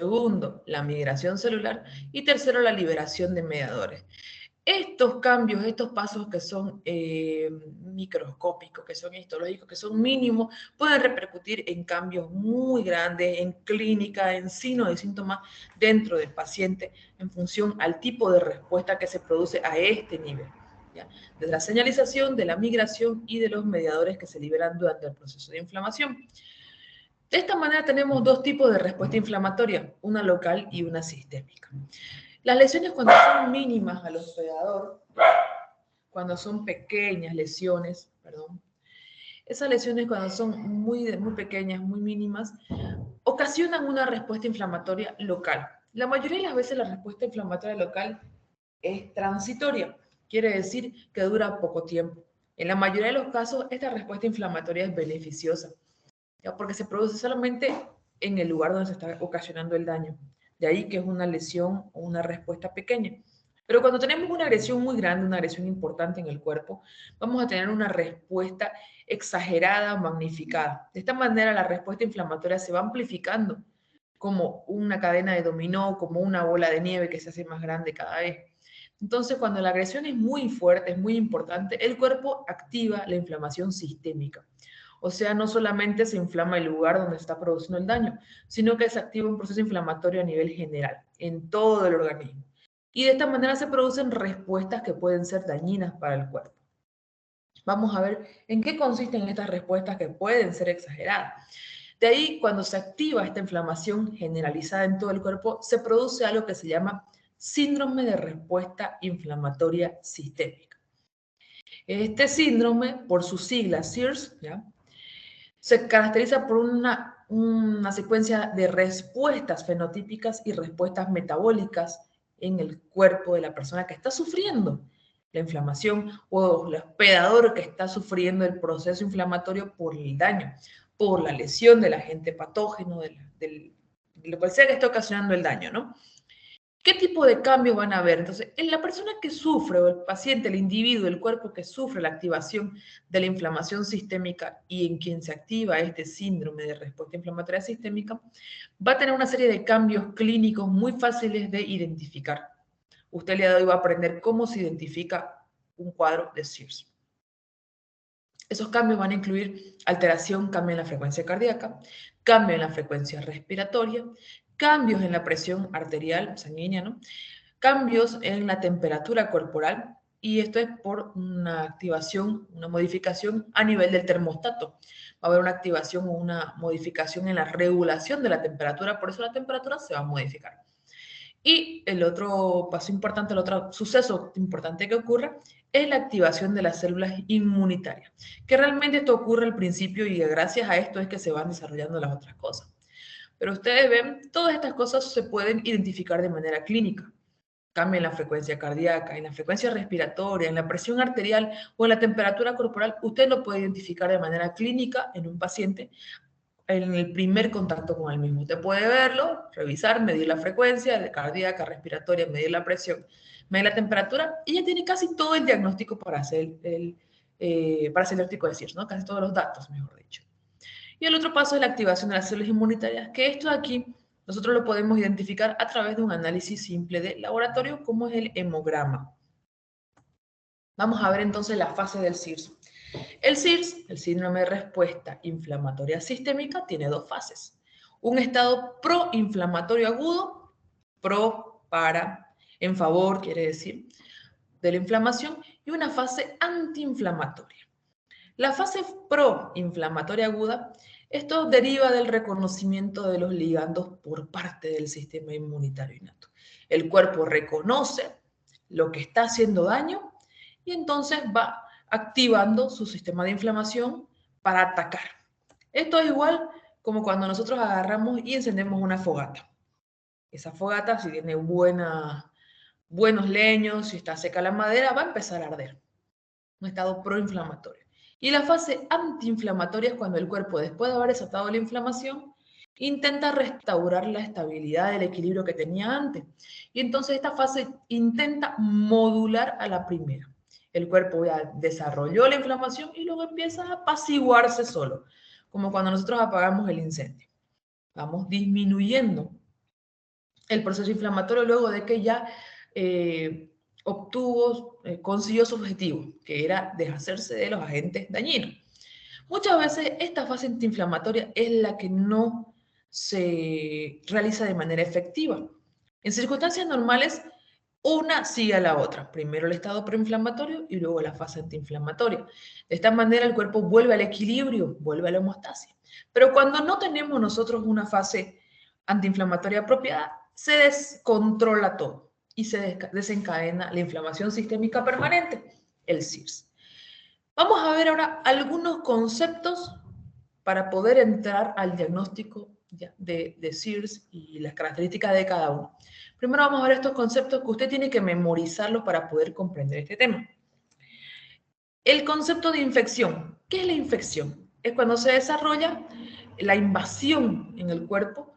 Segundo, la migración celular. Y tercero, la liberación de mediadores. Estos cambios, estos pasos que son microscópicos, que son histológicos, que son mínimos, pueden repercutir en cambios muy grandes en clínica, en signos y síntomas dentro del paciente en función al tipo de respuesta que se produce a este nivel. ¿Ya? De la señalización, de la migración y de los mediadores que se liberan durante el proceso de inflamación. De esta manera tenemos dos tipos de respuesta inflamatoria, una local y una sistémica. Las lesiones cuando son mínimas al hospedador, cuando son pequeñas lesiones, perdón, esas lesiones cuando son muy pequeñas, muy mínimas, ocasionan una respuesta inflamatoria local. La mayoría de las veces la respuesta inflamatoria local es transitoria, quiere decir que dura poco tiempo. En la mayoría de los casos, esta respuesta inflamatoria es beneficiosa, ¿ya? Porque se produce solamente en el lugar donde se está ocasionando el daño. De ahí que es una lesión o una respuesta pequeña. Pero cuando tenemos una agresión muy grande, una agresión importante en el cuerpo, vamos a tener una respuesta exagerada, magnificada. De esta manera la respuesta inflamatoria se va amplificando como una cadena de dominó, como una bola de nieve que se hace más grande cada vez. Entonces, cuando la agresión es muy fuerte, es muy importante, el cuerpo activa la inflamación sistémica. O sea, no solamente se inflama el lugar donde está produciendo el daño, sino que se activa un proceso inflamatorio a nivel general, en todo el organismo. Y de esta manera se producen respuestas que pueden ser dañinas para el cuerpo. Vamos a ver en qué consisten estas respuestas que pueden ser exageradas. De ahí, cuando se activa esta inflamación generalizada en todo el cuerpo, se produce algo que se llama síndrome de respuesta inflamatoria sistémica. Este síndrome, por sus siglas SIRS, ¿ya? Se caracteriza por una secuencia de respuestas fenotípicas y respuestas metabólicas en el cuerpo de la persona que está sufriendo la inflamación o el hospedador que está sufriendo el proceso inflamatorio por el daño, por la lesión del agente patógeno, de lo que sea que esté ocasionando el daño, ¿no? ¿Qué tipo de cambios van a haber? Entonces, en la persona que sufre, o el paciente, el individuo, el cuerpo que sufre la activación de la inflamación sistémica y en quien se activa este síndrome de respuesta inflamatoria sistémica, va a tener una serie de cambios clínicos muy fáciles de identificar. Usted el día de hoy va a aprender cómo se identifica un cuadro de SIRS. Esos cambios van a incluir alteración, cambio en la frecuencia cardíaca, cambio en la frecuencia respiratoria, cambios en la presión arterial sanguínea, ¿no? Cambios en la temperatura corporal, y esto es por una activación, una modificación a nivel del termostato. Va a haber una activación o una modificación en la regulación de la temperatura, por eso la temperatura se va a modificar. Y el otro paso importante, el otro suceso importante que ocurre es la activación de las células inmunitarias, que realmente esto ocurre al principio y gracias a esto es que se van desarrollando las otras cosas. Pero ustedes ven, todas estas cosas se pueden identificar de manera clínica. Cambio en la frecuencia cardíaca, en la frecuencia respiratoria, en la presión arterial o en la temperatura corporal, usted lo puede identificar de manera clínica en un paciente en el primer contacto con el mismo. Usted puede verlo, revisar, medir la frecuencia cardíaca, respiratoria, medir la presión, medir la temperatura y ya tiene casi todo el diagnóstico para hacer para hacer el diagnóstico de SIRS, ¿no? Casi todos los datos, mejor dicho. Y el otro paso es la activación de las células inmunitarias, que esto de aquí nosotros lo podemos identificar a través de un análisis simple de laboratorio, como es el hemograma. Vamos a ver entonces la fase del SIRS. El SIRS, el síndrome de respuesta inflamatoria sistémica, tiene dos fases. Un estado proinflamatorio agudo, en favor, quiere decir, de la inflamación, y una fase antiinflamatoria. La fase proinflamatoria aguda, esto deriva del reconocimiento de los ligandos por parte del sistema inmunitario innato. El cuerpo reconoce lo que está haciendo daño y entonces va activando su sistema de inflamación para atacar. Esto es igual como cuando nosotros agarramos y encendemos una fogata. Esa fogata, si tiene buenos leños, si está seca la madera, va a empezar a arder. Un estado proinflamatorio. Y la fase antiinflamatoria es cuando el cuerpo, después de haber desatado la inflamación, intenta restaurar la estabilidad del equilibrio que tenía antes. Y entonces esta fase intenta modular a la primera. El cuerpo ya desarrolló la inflamación y luego empieza a apaciguarse solo, como cuando nosotros apagamos el incendio. Vamos disminuyendo el proceso inflamatorio luego de que ya consiguió su objetivo, que era deshacerse de los agentes dañinos. Muchas veces esta fase antiinflamatoria es la que no se realiza de manera efectiva. En circunstancias normales, una sigue a la otra. Primero el estado preinflamatorio y luego la fase antiinflamatoria. De esta manera el cuerpo vuelve al equilibrio, vuelve a la homeostasis. Pero cuando no tenemos nosotros una fase antiinflamatoria apropiada, se descontrola todo y se desencadena la inflamación sistémica permanente, el SIRS. Vamos a ver ahora algunos conceptos para poder entrar al diagnóstico de SIRS y las características de cada uno. Primero vamos a ver estos conceptos que usted tiene que memorizarlos para poder comprender este tema. El concepto de infección. ¿Qué es la infección? Es cuando se desarrolla la invasión en el cuerpo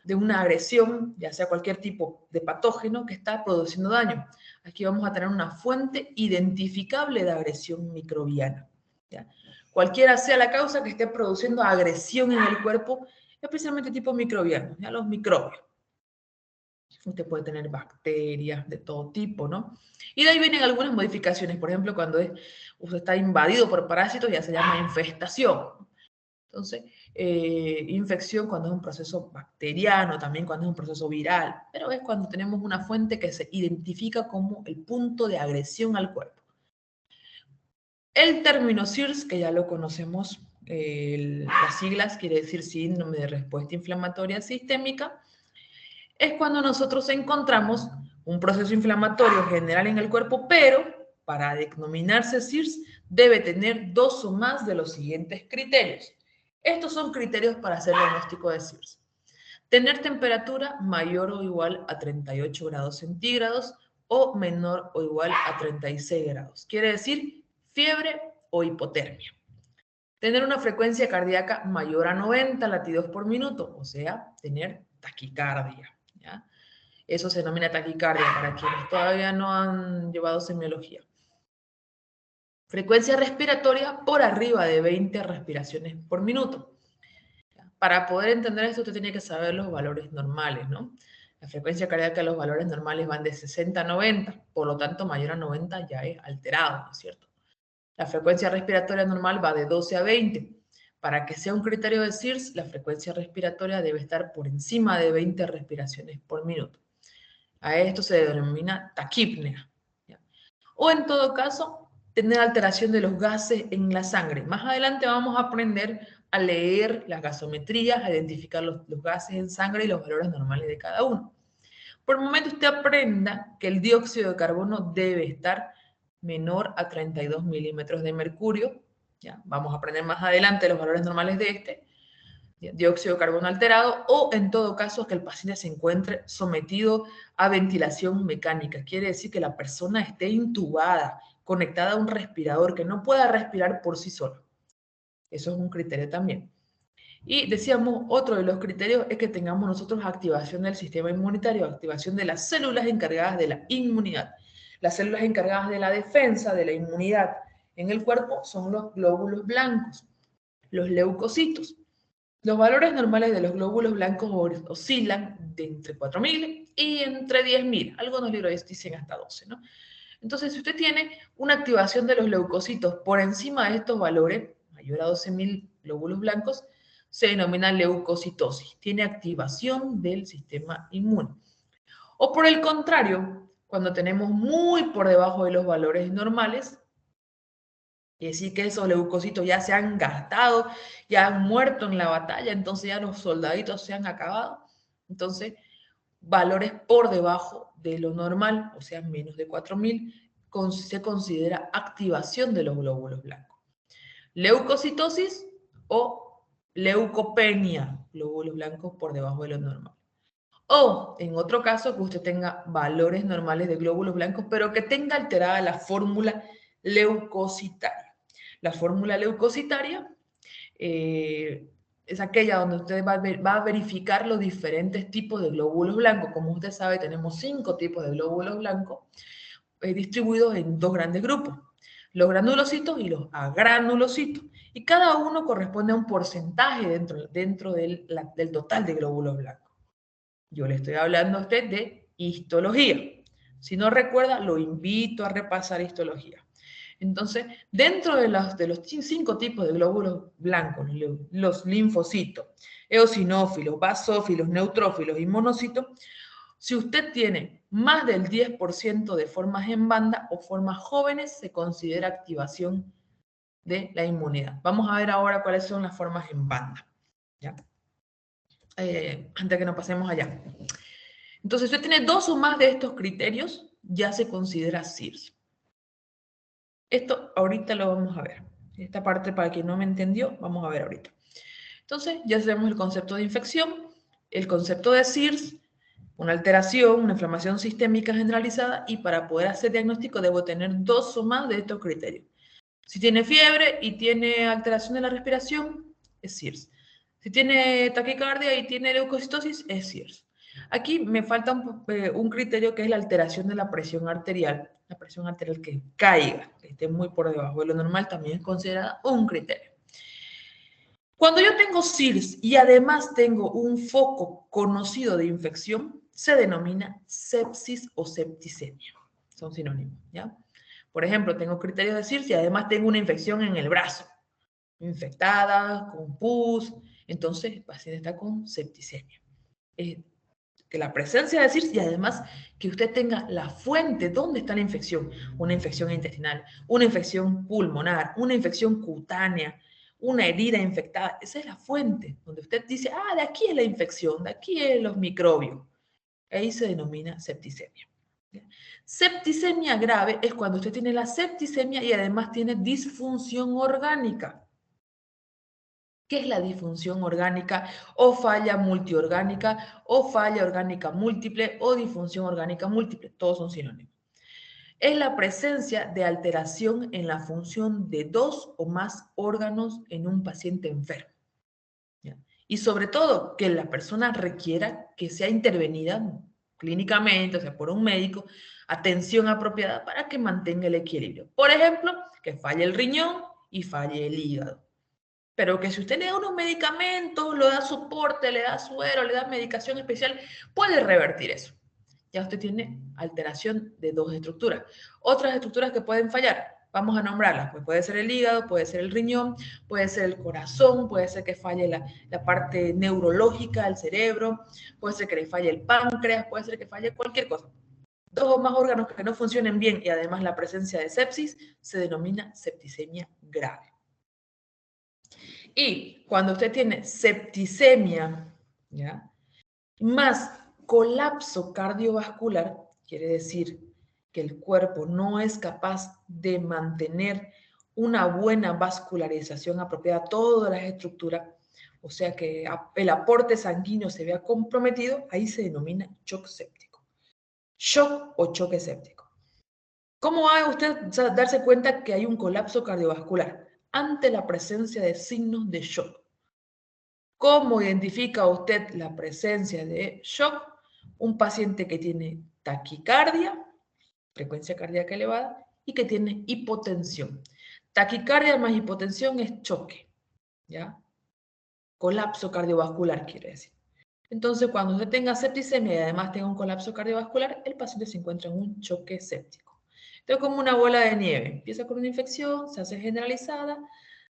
de una agresión, ya sea cualquier tipo de patógeno que está produciendo daño. Aquí vamos a tener una fuente identificable de agresión microbiana. ¿Ya? Cualquiera sea la causa que esté produciendo agresión en el cuerpo, especialmente tipo microbiano, ya los microbios. Usted puede tener bacterias de todo tipo, ¿no? Y de ahí vienen algunas modificaciones. Por ejemplo, cuando usted está invadido por parásitos, ya se llama infestación. Entonces, infección cuando es un proceso bacteriano, también cuando es un proceso viral, pero es cuando tenemos una fuente que se identifica como el punto de agresión al cuerpo. El término SIRS, que ya lo conocemos, las siglas quiere decir síndrome de respuesta inflamatoria sistémica, es cuando nosotros encontramos un proceso inflamatorio general en el cuerpo, pero para denominarse SIRS debe tener 2 o más de los siguientes criterios. Estos son criterios para hacer el diagnóstico de SIRS. Tener temperatura mayor o igual a 38 grados centígrados o menor o igual a 36 grados. Quiere decir fiebre o hipotermia. Tener una frecuencia cardíaca mayor a 90 latidos por minuto, o sea, tener taquicardia. ¿Ya? Eso se denomina taquicardia para quienes todavía no han llevado semiología. Frecuencia respiratoria por arriba de 20 respiraciones por minuto. Para poder entender esto, usted tiene que saber los valores normales, ¿no? La frecuencia cardíaca, los valores normales van de 60 a 90, por lo tanto, mayor a 90 ya es alterado, ¿no es cierto? La frecuencia respiratoria normal va de 12 a 20. Para que sea un criterio de SIRS, la frecuencia respiratoria debe estar por encima de 20 respiraciones por minuto. A esto se denomina taquipnea. ¿Ya? O en todo caso, tener alteración de los gases en la sangre. Más adelante vamos a aprender a leer las gasometrías, a identificar los gases en sangre y los valores normales de cada uno. Por el momento usted aprenda que el dióxido de carbono debe estar menor a 32 milímetros de mercurio. ¿Ya? Vamos a aprender más adelante los valores normales de este. Dióxido de carbono alterado, o en todo caso que el paciente se encuentre sometido a ventilación mecánica. Quiere decir que la persona esté intubada, conectada a un respirador, que no pueda respirar por sí sola. Eso es un criterio también. Y decíamos, otro de los criterios es que tengamos nosotros activación del sistema inmunitario, activación de las células encargadas de la inmunidad. Las células encargadas de la defensa, de la inmunidad en el cuerpo son los glóbulos blancos, los leucocitos. Los valores normales de los glóbulos blancos oscilan de entre 4.000 y entre 10.000. Algunos libros dicen hasta 12, ¿no? Entonces, si usted tiene una activación de los leucocitos por encima de estos valores, mayor a 12.000 glóbulos blancos, se denomina leucocitosis. Tiene activación del sistema inmune. O por el contrario, cuando tenemos muy por debajo de los valores normales, y decir que esos leucocitos ya se han gastado, ya han muerto en la batalla, entonces ya los soldaditos se han acabado. Entonces, valores por debajo de lo normal, o sea, menos de 4.000, se considera activación de los glóbulos blancos. Leucocitosis o leucopenia, glóbulos blancos por debajo de lo normal. O, en otro caso, que usted tenga valores normales de glóbulos blancos, pero que tenga alterada la fórmula leucocitaria. La fórmula leucocitaria es aquella donde usted va a verificar los diferentes tipos de glóbulos blancos. Como usted sabe, tenemos 5 tipos de glóbulos blancos distribuidos en 2 grandes grupos, los granulocitos y los agranulocitos. Y cada uno corresponde a un porcentaje dentro del total de glóbulos blancos. Yo le estoy hablando a usted de histología. Si no recuerda, lo invito a repasar histología. Entonces, dentro de los 5 tipos de glóbulos blancos, los linfocitos, eosinófilos, basófilos, neutrófilos y monocitos, si usted tiene más del 10% de formas en banda o formas jóvenes, se considera activación de la inmunidad. Vamos a ver ahora cuáles son las formas en banda, ¿ya? Antes de que nos pasemos allá. Entonces, si usted tiene 2 o más de estos criterios, ya se considera SIRS. Esto ahorita lo vamos a ver. Esta parte, para quien no me entendió, vamos a ver ahorita. Entonces, ya sabemos el concepto de infección, el concepto de SIRS, una alteración, una inflamación sistémica generalizada, y para poder hacer diagnóstico debo tener 2 o más de estos criterios. Si tiene fiebre y tiene alteración de la respiración, es SIRS. Si tiene taquicardia y tiene leucocitosis, es SIRS. Aquí me falta un criterio que es la alteración de la presión arterial que caiga, que esté muy por debajo de lo normal, también es considerada un criterio. Cuando yo tengo SIRS y además tengo un foco conocido de infección, se denomina sepsis o septicemia. Son sinónimos, ¿ya? Por ejemplo, tengo criterios de SIRS y además tengo una infección en el brazo, infectada, con pus, entonces el paciente está con septicemia. Que la presencia de SIRS y además que usted tenga la fuente, ¿dónde está la infección? Una infección intestinal, una infección pulmonar, una infección cutánea, una herida infectada. Esa es la fuente, donde usted dice, ah, de aquí es la infección, de aquí es los microbios. Ahí se denomina septicemia. Septicemia grave es cuando usted tiene la septicemia y además tiene disfunción orgánica. ¿Qué es la disfunción orgánica o falla multiorgánica o falla orgánica múltiple o disfunción orgánica múltiple? Todos son sinónimos. Es la presencia de alteración en la función de 2 o más órganos en un paciente enfermo. ¿Ya? Y sobre todo, que la persona requiera que sea intervenida clínicamente, o sea, por un médico, atención apropiada para que mantenga el equilibrio. Por ejemplo, que falle el riñón y falle el hígado. Pero que si usted le da unos medicamentos, le da soporte, le da suero, le da medicación especial, puede revertir eso. Ya usted tiene alteración de 2 estructuras. Otras estructuras que pueden fallar, vamos a nombrarlas. Pues puede ser el hígado, puede ser el riñón, puede ser el corazón, puede ser que falle la parte neurológica del cerebro, puede ser que le falle el páncreas, puede ser que falle cualquier cosa. 2 o más órganos que no funcionen bien y además la presencia de sepsis se denomina septicemia grave. Y cuando usted tiene septicemia, ¿ya?, más colapso cardiovascular, quiere decir que el cuerpo no es capaz de mantener una buena vascularización apropiada a todas las estructuras, o sea que el aporte sanguíneo se vea comprometido, ahí se denomina shock séptico. Shock o choque séptico. ¿Cómo va a usted darse cuenta que hay un colapso cardiovascular? Ante la presencia de signos de shock. ¿Cómo identifica usted la presencia de shock? Un paciente que tiene taquicardia, frecuencia cardíaca elevada, y que tiene hipotensión. Taquicardia más hipotensión es choque, ¿ya? Colapso cardiovascular quiere decir. Entonces, cuando usted tenga septicemia y además tenga un colapso cardiovascular, el paciente se encuentra en un choque séptico. Entonces, como una bola de nieve. Empieza con una infección, se hace generalizada,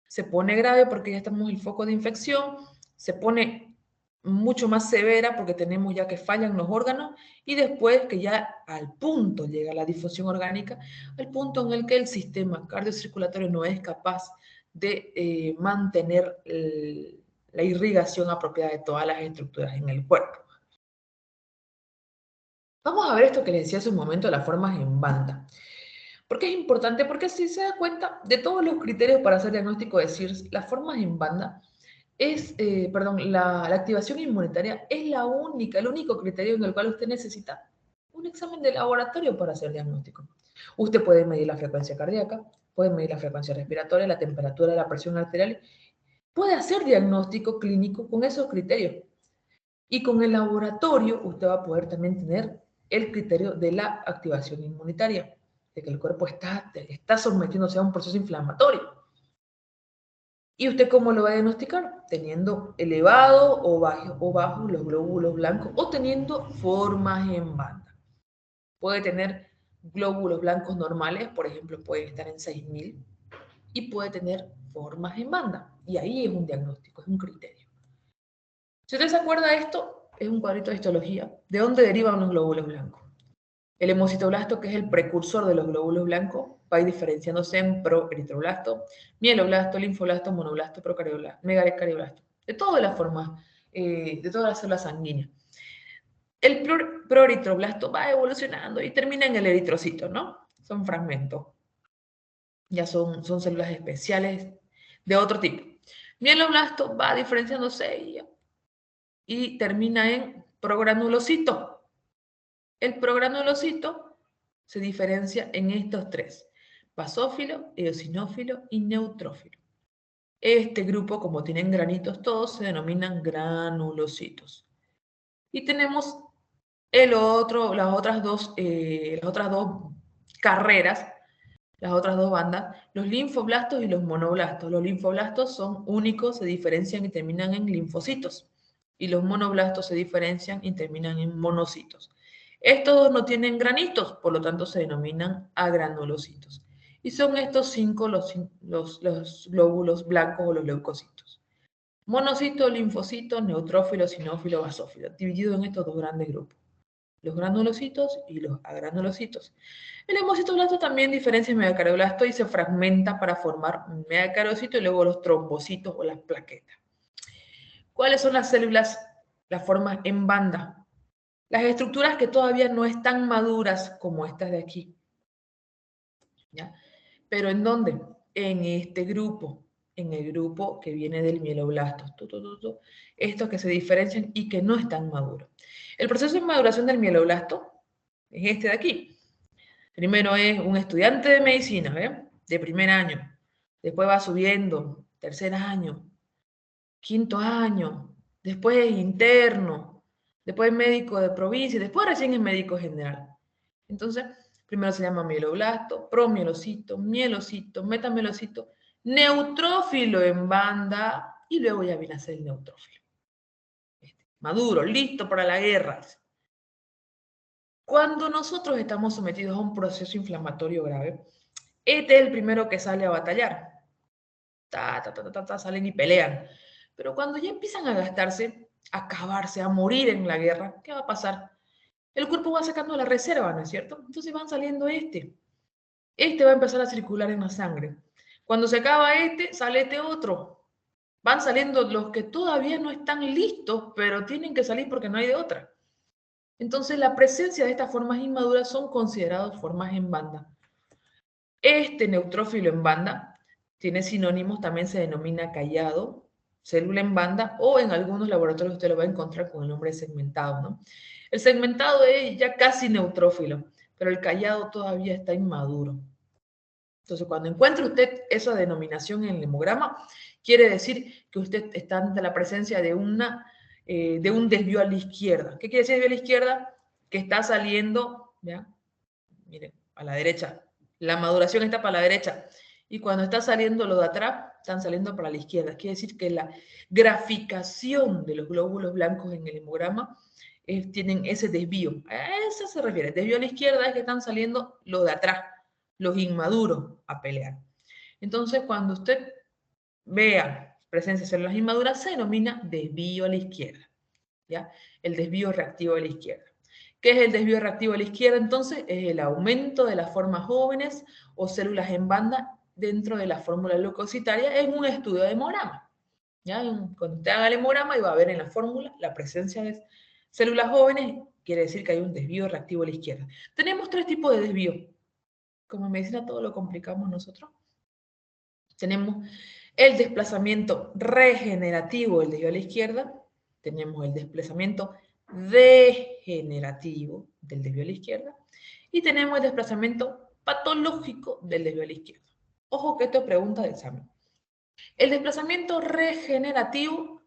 se pone grave porque ya estamos en el foco de infección, se pone mucho más severa porque tenemos ya que fallan los órganos y después que ya al punto llega la disfunción orgánica, al punto en el que el sistema cardiocirculatorio no es capaz de mantener la irrigación apropiada de todas las estructuras en el cuerpo. Vamos a ver esto que les decía hace un momento, las formas en banda. ¿Por qué es importante? Porque si se da cuenta de todos los criterios para hacer diagnóstico de SIRS, las formas en banda la activación inmunitaria es el único criterio en el cual usted necesita un examen de laboratorio para hacer diagnóstico. Usted puede medir la frecuencia cardíaca, puede medir la frecuencia respiratoria, la temperatura, la presión arterial, puede hacer diagnóstico clínico con esos criterios. Y con el laboratorio usted va a poder también tener el criterio de la activación inmunitaria, de que el cuerpo está sometiéndose a un proceso inflamatorio. ¿Y usted cómo lo va a diagnosticar? Teniendo elevado o bajo los glóbulos blancos o teniendo formas en banda. Puede tener glóbulos blancos normales, por ejemplo, puede estar en 6000 y puede tener formas en banda. Y ahí es un diagnóstico, es un criterio. Si usted se acuerda de esto, es un cuadrito de histología. ¿De dónde derivan los glóbulos blancos? El hemocitoblasto, que es el precursor de los glóbulos blancos, va a ir diferenciándose en proeritroblasto, mieloblasto, linfoblasto, monoblasto, procarioblasto, megacarioblasto. De todas las formas, de todas las células sanguíneas. El proeritroblasto va evolucionando y termina en el eritrocito, ¿no? Son fragmentos. Ya son células especiales de otro tipo. Mieloblasto va diferenciándose y termina en progranulocito. El progranulocito se diferencia en estos tres: basófilo, eosinófilo y neutrófilo. Este grupo, como tienen granitos todos, se denominan granulocitos. Y tenemos las otras dos carreras, las otras dos bandas, los linfoblastos y los monoblastos. Los linfoblastos son únicos, se diferencian y terminan en linfocitos. Y los monoblastos se diferencian y terminan en monocitos. Estos dos no tienen granitos, por lo tanto se denominan agranulocitos. Y son estos 5 los glóbulos blancos o los leucocitos. Monocito, linfocito, neutrófilo, sinófilo, basófilo, dividido en estos dos grandes grupos: los granulocitos y los agranulocitos. El hemocitoblasto también diferencia el megacarioblasto y se fragmenta para formar un megacariocito y luego los trombocitos o las plaquetas. ¿Cuáles son las células, las formas en banda? Las estructuras que todavía no están maduras, como estas de aquí. ¿Ya? ¿Pero en dónde? En este grupo, en el grupo que viene del mieloblasto. Estos que se diferencian y que no están maduros. El proceso de maduración del mieloblasto es este de aquí. Primero es un estudiante de medicina, ¿ve? De primer año. Después va subiendo, tercer año, quinto año, después interno, después médico de provincia, después recién es médico general. Entonces, primero se llama mieloblasto, promielocito, mielocito, metamelocito, neutrófilo en banda y luego ya viene a ser el neutrófilo. Maduro, listo para la guerra. Cuando nosotros estamos sometidos a un proceso inflamatorio grave, este es el primero que sale a batallar. Salen y pelean. Pero cuando ya empiezan a gastarse, a acabarse, a morir en la guerra, ¿qué va a pasar? El cuerpo va sacando la reserva, ¿no es cierto? Entonces van saliendo este. Este va a empezar a circular en la sangre. Cuando se acaba este, sale este otro. Van saliendo los que todavía no están listos, pero tienen que salir porque no hay de otra. Entonces, la presencia de estas formas inmaduras son consideradas formas en banda. Este neutrófilo en banda tiene sinónimos, también se denomina callado, célula en banda, o en algunos laboratorios usted lo va a encontrar con el nombre de segmentado, ¿no? El segmentado es ya casi neutrófilo, pero el callado todavía está inmaduro. Entonces, cuando encuentre usted esa denominación en el hemograma, quiere decir que usted está ante la presencia de un desvío a la izquierda. ¿Qué quiere decir desvío a la izquierda? Que está saliendo, ¿ya? Miren, a la derecha. La maduración está para la derecha. Y cuando está saliendo lo de atrás, están saliendo para la izquierda. Quiere decir que la graficación de los glóbulos blancos en el hemograma tienen ese desvío. A eso se refiere. Desvío a la izquierda es que están saliendo los de atrás, los inmaduros, a pelear. Entonces, cuando usted vea presencia de células inmaduras, se denomina desvío a la izquierda. ¿Ya? El desvío reactivo a la izquierda. ¿Qué es el desvío reactivo a la izquierda? Entonces, es el aumento de las formas jóvenes o células en banda dentro de la fórmula leucocitaria en un estudio de hemograma. ¿Ya? Cuando usted haga el hemograma y va a ver en la fórmula la presencia de células jóvenes, quiere decir que hay un desvío reactivo a la izquierda. Tenemos tres tipos de desvío. Como en medicina todo lo complicamos nosotros. Tenemos el desplazamiento regenerativo del desvío a la izquierda. Tenemos el desplazamiento degenerativo del desvío a la izquierda. Y tenemos el desplazamiento patológico del desvío a la izquierda. Ojo que esto es pregunta de examen. El desplazamiento regenerativo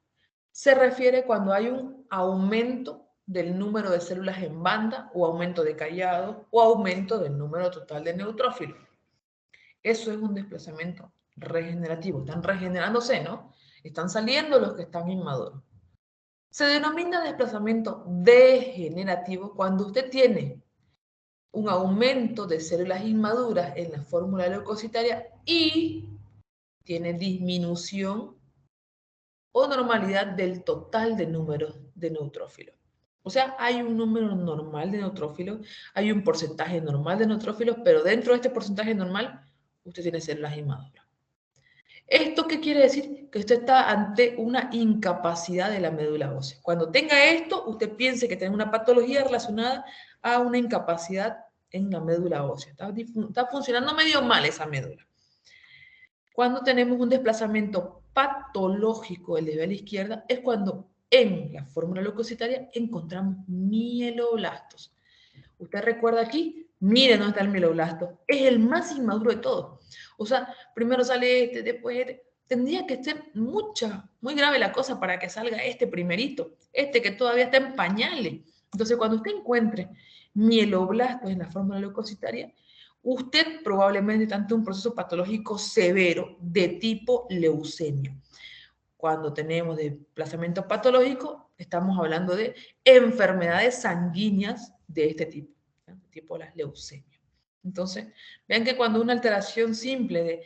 se refiere cuando hay un aumento del número de células en banda o aumento de callado o aumento del número total de neutrófilos. Eso es un desplazamiento regenerativo. Están regenerándose, ¿no? Están saliendo los que están inmaduros. Se denomina desplazamiento degenerativo cuando usted tiene un aumento de células inmaduras en la fórmula leucocitaria y tiene disminución o normalidad del total de números de neutrófilos. O sea, hay un número normal de neutrófilos, hay un porcentaje normal de neutrófilos, pero dentro de este porcentaje normal, usted tiene células inmaduras. ¿Esto qué quiere decir? Que usted está ante una incapacidad de la médula ósea. Cuando tenga esto, usted piense que tiene una patología relacionada a una incapacidad en la médula ósea. Está funcionando medio mal esa médula. Cuando tenemos un desplazamiento patológico del desvío a la izquierda, es cuando en la fórmula leucocitaria encontramos mieloblastos. Usted recuerda aquí, mire dónde está el mieloblasto. Es el más inmaduro de todos. O sea, primero sale este, después este. Tendría que ser muy grave la cosa para que salga este primerito, este que todavía está en pañales. Entonces, cuando usted encuentre mieloblastos en la fórmula leucocitaria, usted probablemente está ante un proceso patológico severo de tipo leucemia. Cuando tenemos desplazamiento patológico, estamos hablando de enfermedades sanguíneas de este tipo, ¿sí? Tipo las leucemias. Entonces, vean que cuando una alteración simple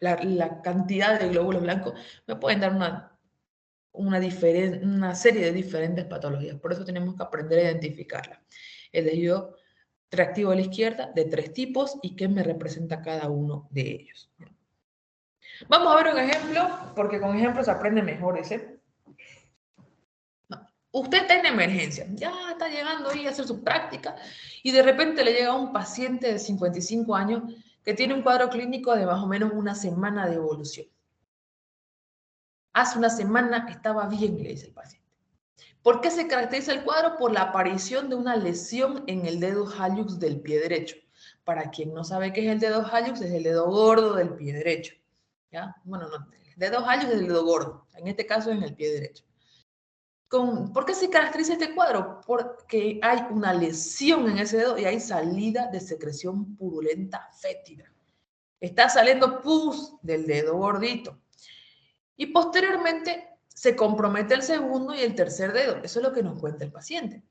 la cantidad de glóbulos blancos me pueden dar una serie de diferentes patologías. Por eso tenemos que aprender a identificarlas. El desvío reactivo a la izquierda de 3 tipos y qué me representa cada uno de ellos. Vamos a ver un ejemplo, porque con ejemplos se aprende mejor ese. Usted está en emergencia, ya está llegando ahí a hacer su práctica y de repente le llega un paciente de 55 años que tiene un cuadro clínico de más o menos una semana de evolución. Hace una semana estaba bien, le dice el paciente. ¿Por qué se caracteriza el cuadro? Por la aparición de una lesión en el dedo hallux del pie derecho. Para quien no sabe qué es el dedo hallux, es el dedo gordo del pie derecho. ¿Ya? Bueno, no, el dedo hallux es el dedo gordo. En este caso es en el pie derecho. ¿Por qué se caracteriza este cuadro? Porque hay una lesión en ese dedo y hay salida de secreción purulenta fétida. Está saliendo pus del dedo gordito. Y posteriormente se compromete el segundo y el tercer dedo. Eso es lo que nos cuenta el paciente.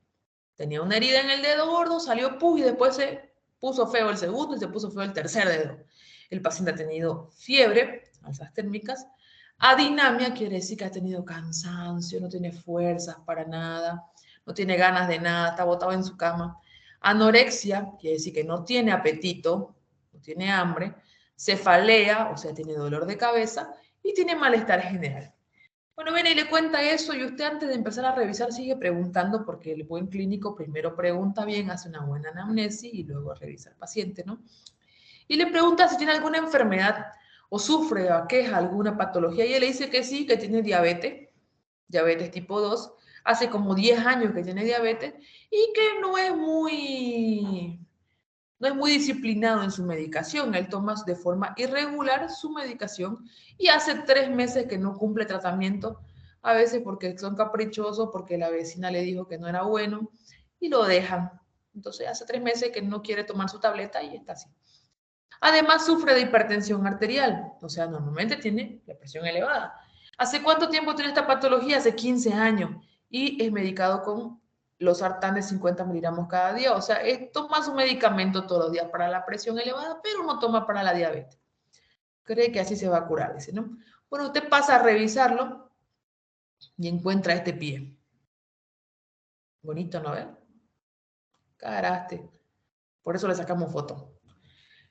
Tenía una herida en el dedo gordo, salió pus y después se puso feo el segundo y se puso feo el tercer dedo. El paciente ha tenido fiebre, alzas térmicas. Adinamia quiere decir que ha tenido cansancio, no tiene fuerzas para nada, no tiene ganas de nada, está botado en su cama. Anorexia quiere decir que no tiene apetito, no tiene hambre. Cefalea, o sea, tiene dolor de cabeza y tiene malestar general. Bueno, viene y le cuenta eso y usted antes de empezar a revisar sigue preguntando porque el buen clínico primero pregunta bien, hace una buena anamnesis y luego revisa al paciente, ¿no? Y le pregunta si tiene alguna enfermedad o sufre o aqueja alguna patología y él le dice que sí, que tiene diabetes, diabetes tipo 2, hace como 10 años que tiene diabetes y que no es muy disciplinado en su medicación. Él toma de forma irregular su medicación y hace 3 meses que no cumple tratamiento, a veces porque son caprichosos, porque la vecina le dijo que no era bueno y lo dejan. Entonces hace 3 meses que no quiere tomar su tableta y está así. Además sufre de hipertensión arterial, o sea, normalmente tiene la presión elevada. ¿Hace cuánto tiempo tiene esta patología? Hace 15 años y es medicado con losartán de 50 miligramos cada día, o sea, toma su medicamento todos los días para la presión elevada, pero no toma para la diabetes. Cree que así se va a curar, dice, ¿no? Bueno, usted pasa a revisarlo y encuentra este pie. Bonito, ¿no ve? Caraste. Por eso le sacamos foto.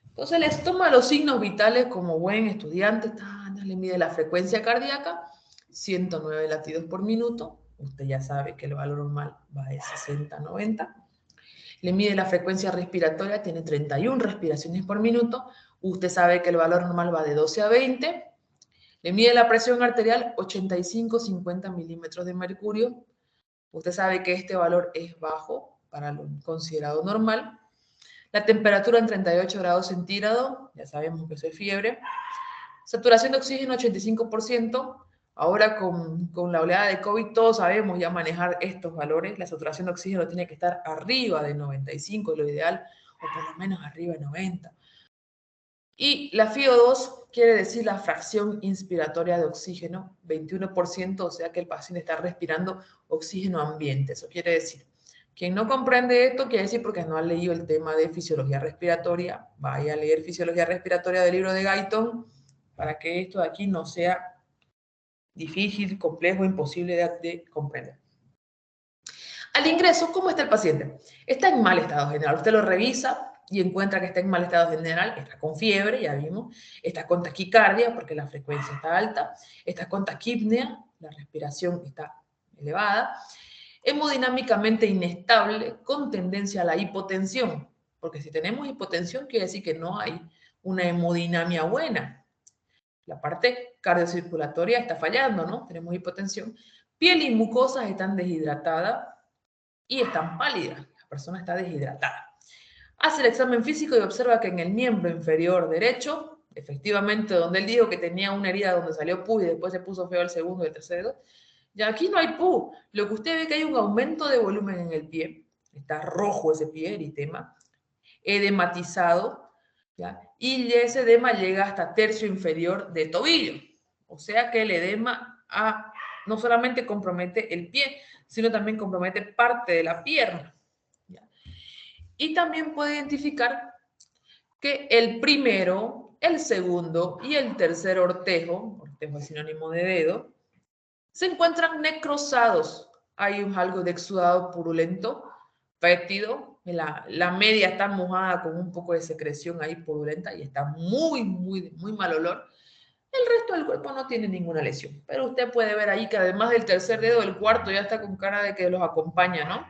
Entonces les toma los signos vitales como buen estudiante, le mide la frecuencia cardíaca, 109 latidos por minuto, usted ya sabe que el valor normal va de 60 a 90. Le mide la frecuencia respiratoria, tiene 31 respiraciones por minuto, usted sabe que el valor normal va de 12 a 20. Le mide la presión arterial, 85-50 milímetros de mercurio, usted sabe que este valor es bajo para lo considerado normal. La temperatura en 38 grados centígrados, ya sabemos que eso es fiebre. Saturación de oxígeno 85%. Ahora con la oleada de COVID todos sabemos ya manejar estos valores. La saturación de oxígeno tiene que estar arriba de 95, lo ideal o por lo menos arriba de 90. Y la FiO2 quiere decir la fracción inspiratoria de oxígeno, 21%, o sea que el paciente está respirando oxígeno ambiente. Eso quiere decir, quien no comprende esto, quiere decir porque no ha leído el tema de fisiología respiratoria, vaya a leer fisiología respiratoria del libro de Guyton, para que esto de aquí no sea difícil, complejo, imposible de comprender. Al ingreso, ¿cómo está el paciente? Está en mal estado general. Usted lo revisa y encuentra que está en mal estado general, está con fiebre, ya vimos, está con taquicardia porque la frecuencia está alta, está con taquipnea, la respiración está elevada, hemodinámicamente inestable con tendencia a la hipotensión, porque si tenemos hipotensión quiere decir que no hay una hemodinamia buena. La parte cardiocirculatoria está fallando, ¿no? Tenemos hipotensión. Piel y mucosas están deshidratadas y están pálidas. La persona está deshidratada. Hace el examen físico y observa que en el miembro inferior derecho, efectivamente donde él dijo que tenía una herida donde salió pus y después se puso feo el segundo y el tercero, ya aquí no hay pus. Lo que usted ve es que hay un aumento de volumen en el pie. Está rojo ese pie, eritema, edematizado, ¿ya? Y ese edema llega hasta tercio inferior de tobillo. O sea que el edema no solamente compromete el pie, sino también compromete parte de la pierna. ¿Ya? Y también puede identificar que el primero, el segundo y el tercer ortejo es sinónimo de dedo, se encuentran necrosados. Hay algo de exudado purulento, fétido, la media está mojada con un poco de secreción ahí purulenta y está muy mal olor. El resto del cuerpo no tiene ninguna lesión, pero usted puede ver ahí que además del tercer dedo, el cuarto ya está con cara de que los acompaña, ¿no?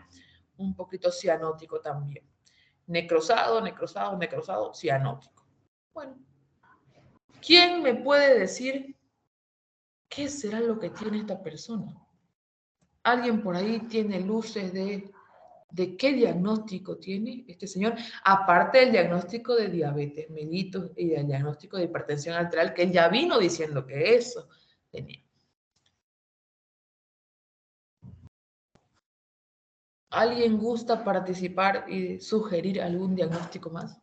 Un poquito cianótico también. Necrosado, cianótico. Bueno, ¿quién me puede decir qué será lo que tiene esta persona? ¿Alguien por ahí tiene luces de qué diagnóstico tiene este señor? Aparte del diagnóstico de diabetes mellitus y del diagnóstico de hipertensión arterial, que él ya vino diciendo que eso tenía. ¿Alguien gusta participar y sugerir algún diagnóstico más?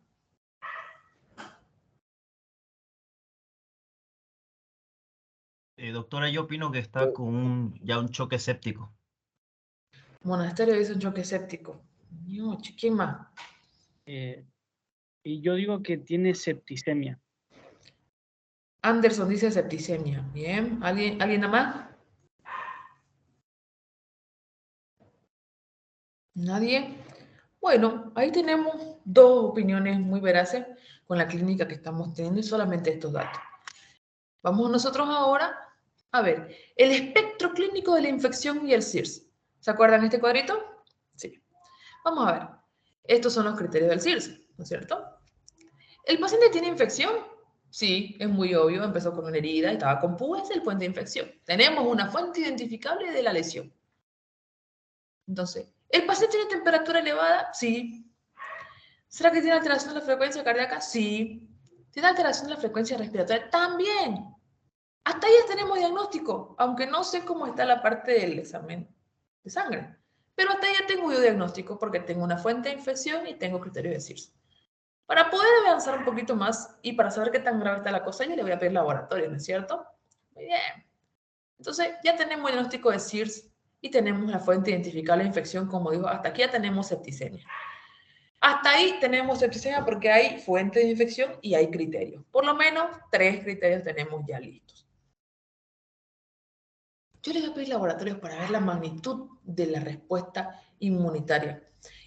Doctora, yo opino que está con ya un choque séptico. Monasterio dice un choque séptico. ¿Quién más? Y yo digo que tiene septicemia. Anderson dice septicemia. Bien. ¿Alguien nada más? ¿Nadie? Bueno, ahí tenemos dos opiniones muy veraces con la clínica que estamos teniendo y solamente estos datos. Vamos nosotros ahora a ver el espectro clínico de la infección y el CIRS. ¿Se acuerdan de este cuadrito? Sí. Vamos a ver. Estos son los criterios del CIRS, ¿no es cierto? ¿El paciente tiene infección? Sí, es muy obvio. Empezó con una herida, estaba con pus, es el fuente de infección. Tenemos una fuente identificable de la lesión. Entonces, ¿el paciente tiene temperatura elevada? Sí. ¿Será que tiene alteración de la frecuencia cardíaca? Sí. ¿Tiene alteración de la frecuencia respiratoria? También. Hasta ahí ya tenemos diagnóstico, aunque no sé cómo está la parte del examen de sangre. Pero hasta ahí ya tengo yo diagnóstico porque tengo una fuente de infección y tengo criterios de CIRS. Para poder avanzar un poquito más y para saber qué tan grave está la cosa, yo le voy a pedir laboratorio, ¿no es cierto? Muy bien. Entonces, ya tenemos el diagnóstico de CIRS y tenemos la fuente identificable de infección, como digo, hasta aquí ya tenemos septicemia. Hasta ahí tenemos septicemia porque hay fuente de infección y hay criterios. Por lo menos 3 criterios tenemos ya listos. Yo les voy a pedir laboratorios para ver la magnitud de la respuesta inmunitaria.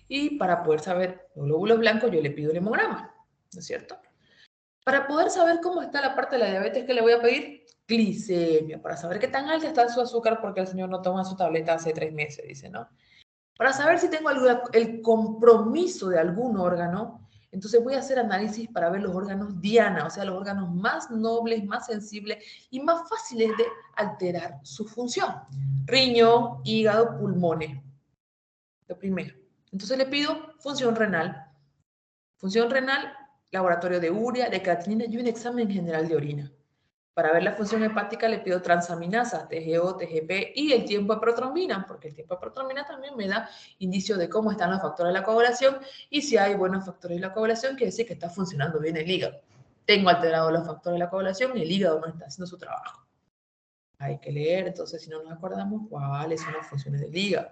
Y para poder saber los glóbulos blancos, yo le pido el hemograma, ¿no es cierto? Para poder saber cómo está la parte de la diabetes, ¿qué le voy a pedir? Glicemia, para saber qué tan alta está su azúcar, porque el señor no toma su tableta hace 3 meses, dice, ¿no? Para saber si tengo el compromiso de algún órgano, entonces voy a hacer análisis para ver los órganos diana, o sea, los órganos más nobles, más sensibles y más fáciles de alterar su función. Riñón, hígado, pulmones. Lo primero. Entonces le pido función renal. Función renal, laboratorio de urea, de creatinina y un examen general de orina. Para ver la función hepática le pido transaminasa, TGO, TGP y el tiempo de protrombina, porque el tiempo de protrombina también me da indicio de cómo están los factores de la coagulación, y si hay buenos factores de la coagulación, quiere decir que está funcionando bien el hígado. Tengo alterados los factores de la coagulación y el hígado no está haciendo su trabajo. Hay que leer, entonces, si no nos acordamos cuáles son las funciones del hígado.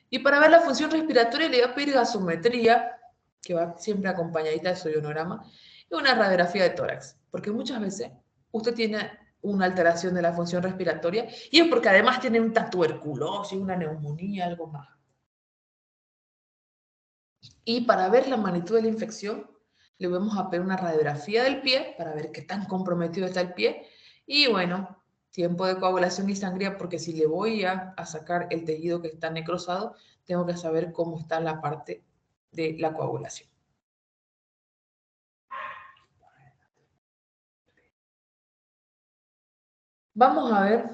Y para ver la función respiratoria le voy a pedir gasometría, que va siempre acompañadita de su ionograma, y una radiografía de tórax, porque muchas veces usted tiene una alteración de la función respiratoria y es porque además tiene una tuberculosis, una neumonía, algo más. Y para ver la magnitud de la infección, le vamos a pedir una radiografía del pie para ver qué tan comprometido está el pie. Y bueno, tiempo de coagulación y sangría, porque si le voy a sacar el tejido que está necrosado, tengo que saber cómo está la parte de la coagulación. Vamos a ver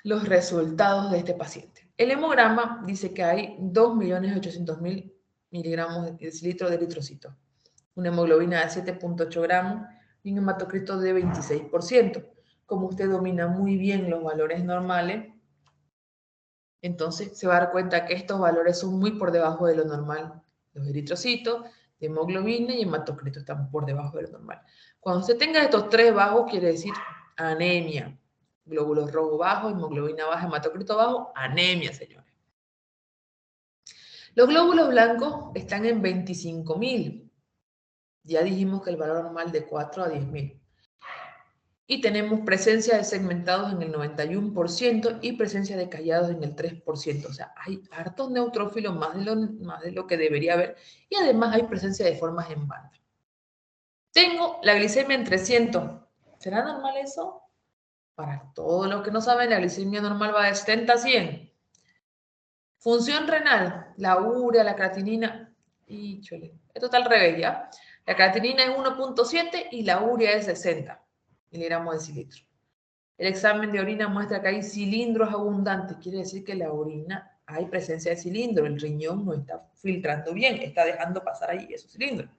los resultados de este paciente. El hemograma dice que hay 2.800.000 miligramos de decilitro de eritrocito, una hemoglobina de 7.8 gramos y un hematocrito de 26%. Como usted domina muy bien los valores normales, entonces se va a dar cuenta que estos valores son muy por debajo de lo normal. Los eritrocitos, de hemoglobina y hematocrito están por debajo de lo normal. Cuando usted tenga estos tres bajos, quiere decir anemia. Glóbulos rojos bajos, hemoglobina baja, hematocrito bajo, anemia, señores. Los glóbulos blancos están en 25.000. Ya dijimos que el valor normal de 4 a 10.000. Y tenemos presencia de segmentados en el 91% y presencia de callados en el 3%. O sea, hay hartos neutrófilos, más de lo que debería haber. Y además hay presencia de formas en banda. Tengo la glicemia en 300. ¿Será normal eso? Para todos los que no saben, la glicemia normal va de 70 a 100. Función renal, la urea, la creatinina. Y chole, esto está al revés, ¿ya? La creatinina es 1.7 y la urea es 60 miligramos de cilindro. El examen de orina muestra que hay cilindros abundantes. Quiere decir que la orina hay presencia de cilindro. El riñón no está filtrando bien, está dejando pasar ahí esos cilindros.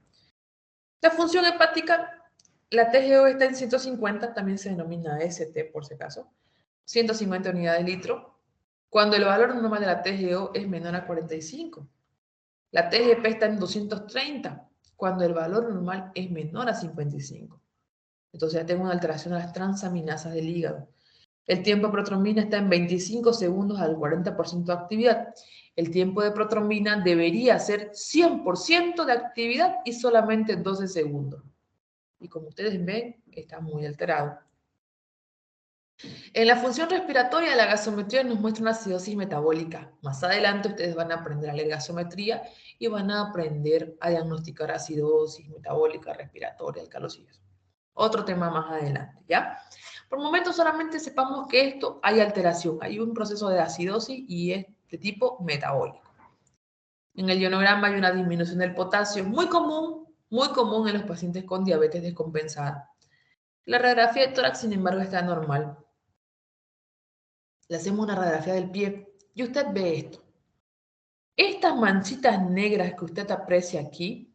La función hepática, la TGO está en 150, también se denomina ST por si acaso. 150 unidades de litro. Cuando el valor normal de la TGO es menor a 45. La TGP está en 230, cuando el valor normal es menor a 55. Entonces ya tengo una alteración de las transaminasas del hígado. El tiempo de protrombina está en 25 segundos al 40% de actividad. El tiempo de protrombina debería ser 100% de actividad y solamente 12 segundos. Y como ustedes ven, está muy alterado. En la función respiratoria, la gasometría nos muestra una acidosis metabólica. Más adelante ustedes van a aprender a leer gasometría y van a aprender a diagnosticar acidosis metabólica, respiratoria, alcalosis. Otro tema más adelante, ¿ya? Por el momento solamente sepamos que esto hay alteración, hay un proceso de acidosis y es de tipo metabólico. En el ionograma hay una disminución del potasio, muy común en los pacientes con diabetes descompensada. La radiografía de tórax, sin embargo, está normal. Le hacemos una radiografía del pie y usted ve esto. Estas manchitas negras que usted aprecia aquí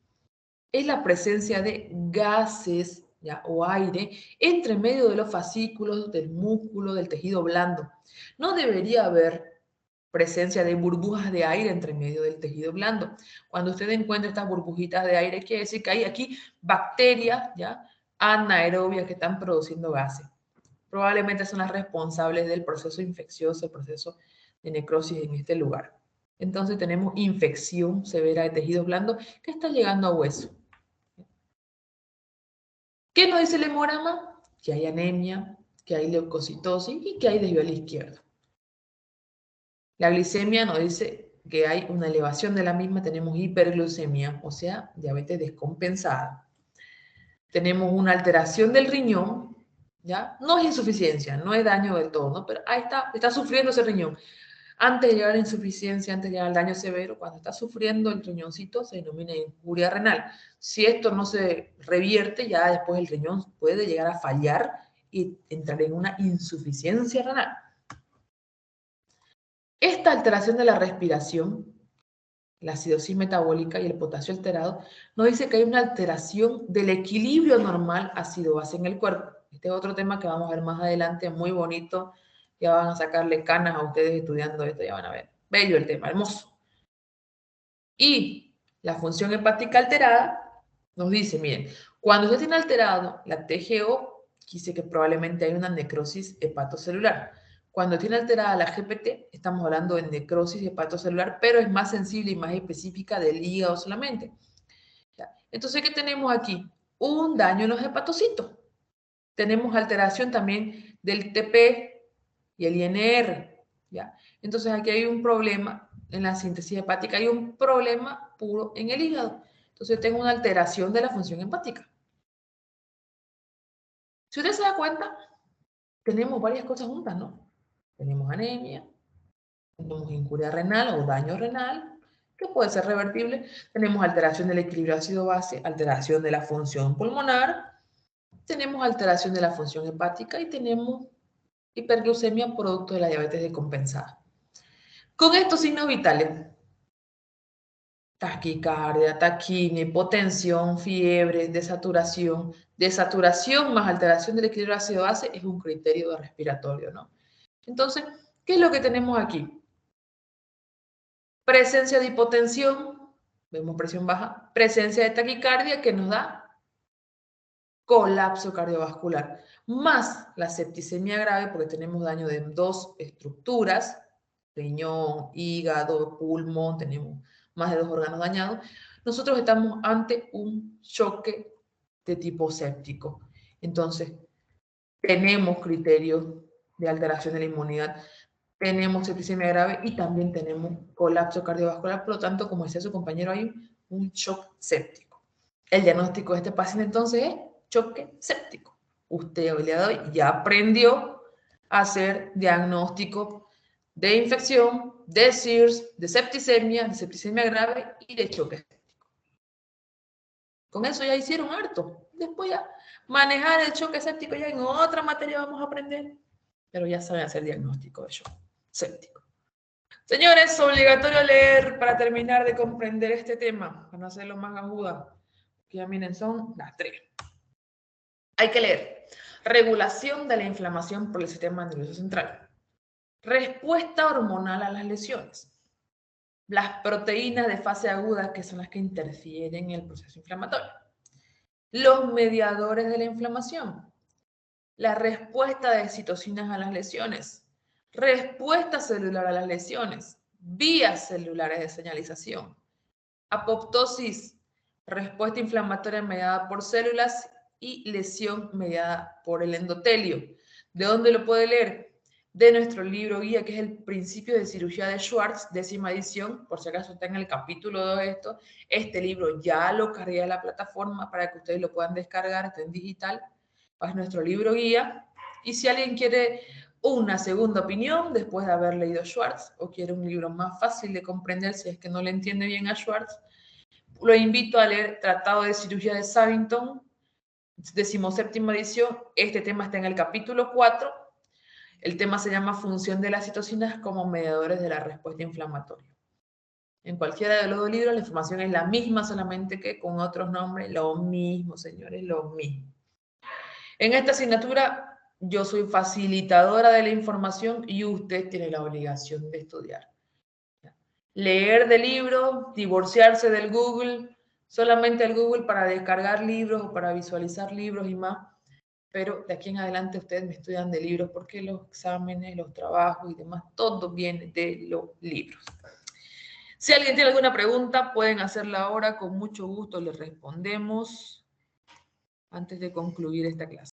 es la presencia de gases, ¿ya? O aire entre medio de los fascículos, del músculo, del tejido blando. No debería haber presencia de burbujas de aire entre medio del tejido blando. Cuando usted encuentra estas burbujitas de aire, quiere decir que hay aquí bacterias, ¿ya? Anaerobias que están produciendo gases. Probablemente son las responsables del proceso infeccioso, el proceso de necrosis en este lugar. Entonces tenemos infección severa de tejidos blandos que está llegando a hueso. ¿Qué nos dice el hemograma? Que hay anemia, que hay leucocitosis y que hay desvío al izquierdo. La glicemia nos dice que hay una elevación de la misma, tenemos hiperglucemia, o sea, diabetes descompensada. Tenemos una alteración del riñón, ¿ya? No es insuficiencia, no es daño del todo, ¿no? Pero ahí está sufriendo ese riñón. Antes de llegar a la insuficiencia, antes de llegar al daño severo, cuando está sufriendo el riñoncito, se denomina injuria renal. Si esto no se revierte, ya después el riñón puede llegar a fallar y entrar en una insuficiencia renal. Esta alteración de la respiración, la acidosis metabólica y el potasio alterado, nos dice que hay una alteración del equilibrio normal ácido-base en el cuerpo. Este es otro tema que vamos a ver más adelante, muy bonito. Ya van a sacarle canas a ustedes estudiando esto, ya van a ver. Bello el tema, hermoso. Y la función hepática alterada nos dice, miren, cuando usted tiene alterado la TGO, dice que probablemente hay una necrosis hepatocelular. Cuando tiene alterada la GPT, estamos hablando de necrosis hepatocelular, pero es más sensible y más específica del hígado solamente. Entonces, ¿qué tenemos aquí? Un daño en los hepatocitos. Tenemos alteración también del TP y el INR. ¿Ya? Entonces, aquí hay un problema en la síntesis hepática, hay un problema puro en el hígado. Entonces, tengo una alteración de la función hepática. Si usted se da cuenta, tenemos varias cosas juntas, ¿no? Tenemos anemia, tenemos incuria renal o daño renal, que puede ser revertible. Tenemos alteración del equilibrio ácido-base, alteración de la función pulmonar, tenemos alteración de la función hepática y tenemos hiperglucemia producto de la diabetes descompensada. Con estos signos vitales, taquicardia, taquimia, hipotensión, fiebre, desaturación más alteración del equilibrio ácido-base es un criterio de respiratorio, ¿no? Entonces, ¿qué es lo que tenemos aquí? Presencia de hipotensión, vemos presión baja, presencia de taquicardia que nos da colapso cardiovascular, más la septicemia grave porque tenemos daño de dos estructuras, riñón, hígado, pulmón, tenemos más de 2 órganos dañados. Nosotros estamos ante un choque de tipo séptico. Entonces, tenemos criterios de alteración de la inmunidad, tenemos septicemia grave y también tenemos colapso cardiovascular. Por lo tanto, como decía su compañero, hay un shock séptico. El diagnóstico de este paciente entonces es choque séptico. Usted hoy día de hoy ya aprendió a hacer diagnóstico de infección, de SIRS, de septicemia grave y de choque séptico. Con eso ya hicieron harto. Después ya manejar el choque séptico ya en otra materia vamos a aprender, pero ya saben hacer diagnóstico de shock séptico. Señores, es obligatorio leer para terminar de comprender este tema, para no hacerlo más aguda, que ya miren, son las 3. Hay que leer. Regulación de la inflamación por el sistema nervioso central. Respuesta hormonal a las lesiones. Las proteínas de fase aguda, que son las que interfieren en el proceso inflamatorio. Los mediadores de la inflamación. La respuesta de citocinas a las lesiones. Respuesta celular a las lesiones. Vías celulares de señalización. Apoptosis. Respuesta inflamatoria mediada por células y lesión mediada por el endotelio. ¿De dónde lo puede leer? De nuestro libro guía, que es el Principio de Cirugía de Schwartz, 10ª edición, por si acaso está en el capítulo 2 de esto. Este libro ya lo cargué a la plataforma para que ustedes lo puedan descargar, está en digital. Es nuestro libro guía. Y si alguien quiere una segunda opinión después de haber leído Schwartz o quiere un libro más fácil de comprender si es que no le entiende bien a Schwartz, lo invito a leer Tratado de Cirugía de Savington, 17ª edición. Este tema está en el capítulo 4. El tema se llama Función de las citocinas como mediadores de la respuesta inflamatoria. En cualquiera de los 2 libros la información es la misma, solamente que con otros nombres. Lo mismo, señores, lo mismo. En esta asignatura yo soy facilitadora de la información y usted tiene la obligación de estudiar. Leer de libros, divorciarse del Google, solamente el Google para descargar libros o para visualizar libros y más, pero de aquí en adelante ustedes me estudian de libros porque los exámenes, los trabajos y demás, todo viene de los libros. Si alguien tiene alguna pregunta, pueden hacerla ahora, con mucho gusto les respondemos antes de concluir esta clase.